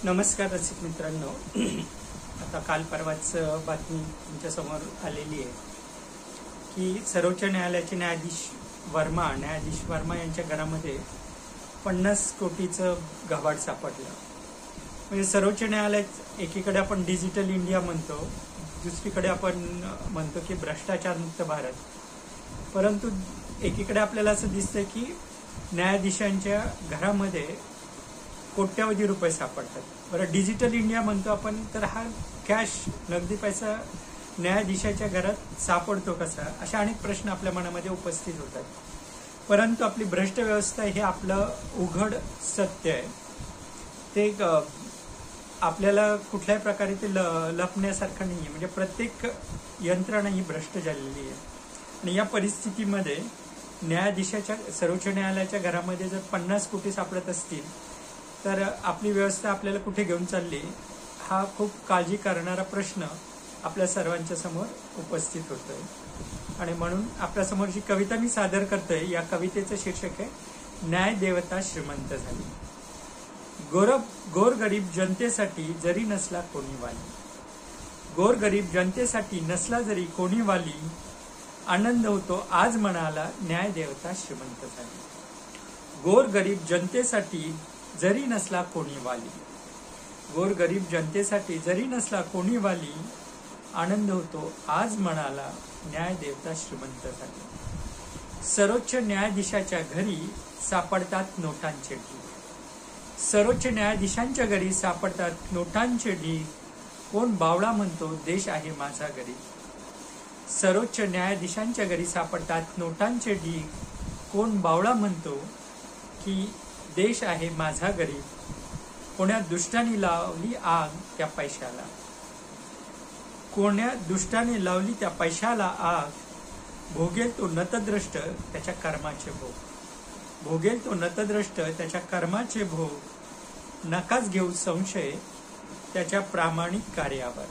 नमस्कार रसिक मित्रांनो. आता काल परवाच बातमी तुमच्यासमोर आलेली आहे की सर्वोच्च न्यायालयाचे न्यायाधीश वर्मा यांच्या घरामध्ये 50 कोटीचं गव्हाड सापडलं. म्हणजे सर्वोच्च न्यायालय एकीकडे आपण डिजिटल इंडिया म्हणतो, दुसरीकडे आपण म्हणतो की भ्रष्टाचार मुक्त भारत, परंतु एकीकडे आपल्याला असं दिसतंय की न्यायाधीशांच्या घरामध्ये कोट्यावधी रुपये सापडतात. बरं, डिजिटल इंडिया म्हणतो आपण, तर हा कॅश नगदी पैसा न्यायाधीशाच्या घरात सापडतो कसा, अशा अनेक प्रश्न आपल्या मनामध्ये उपस्थित होतात. परंतु आपली भ्रष्ट व्यवस्था हे आपलं उघड सत्य आहे. ते आपल्याला कुठल्याही प्रकारे ते लपण्यासारखं नाही आहे. म्हणजे प्रत्येक यंत्रणा ही भ्रष्ट झालेली आहे. आणि या परिस्थितीमध्ये न्यायाधीशाच्या सर्वोच्च न्यायालयाच्या घरामध्ये जर 50 कोटी सापडत असतील तर आपली व्यवस्था आपल्याला कुठे घेऊन चालली, हा खूप काळजी करणारा प्रश्न आपल्या सर्वांच्या समोर उपस्थित होतोय. आणि म्हणून आपल्यासमोर जी कविता मी सादर करतोय, या कवितेचं शीर्षक आहे न्याय देवता श्रीमंत झाली. गोरगरीब जनतेसाठी जरी नसला कोणी वाली, गोरगरीब जनतेसाठी नसला जरी कोणी वाली, आनंद होतो आज मनाला न्याय देवता श्रीमंत झाली. गोरगरीब जनतेसाठी जरी नसला कोणी वाली, गोरगरीब जनतेसाठी जरी नसला कोणी वाली, आनंद होतो आज मनाला न्याय देवता श्रीमंत झाली. सर्वोच्च न्यायाधीशाच्या घरी सापडतात नोटांचे ढीग, सर्वोच्च न्यायाधीशांच्या घरी सापडतात नोटांचे ढीग, कोण बावळा म्हणतो देश आहे माझा गरीब. सर्वोच्च न्यायाधीशांच्या घरी सापडतात नोटांचे ढीग, कोण बावळा म्हणतो की देश आहे माझा गरीब. कोण्या दुष्टाने लावली आग त्या पैशाला, कोण्या दुष्टाने लावली त्या पैशाला आग, भोगेल तो नतद्रष्ट त्याच्या कर्माचे भोग, भोगेल तो नतद्रष्ट त्याच्या कर्माचे भोग. नकाच घेऊ संशय त्याच्या प्रामाणिक कार्यावर,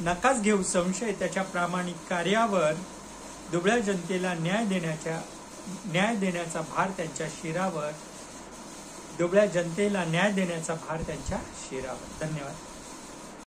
नकाच घेऊ संशय त्याच्या प्रामाणिक कार्यावर. दुबळ्या जनतेला न्याय देण्याचा भार त्यांच्या शिरावर, दुबळ्या जनतेला न्याय देण्याचा भार त्यांच्या शिरावर. धन्यवाद.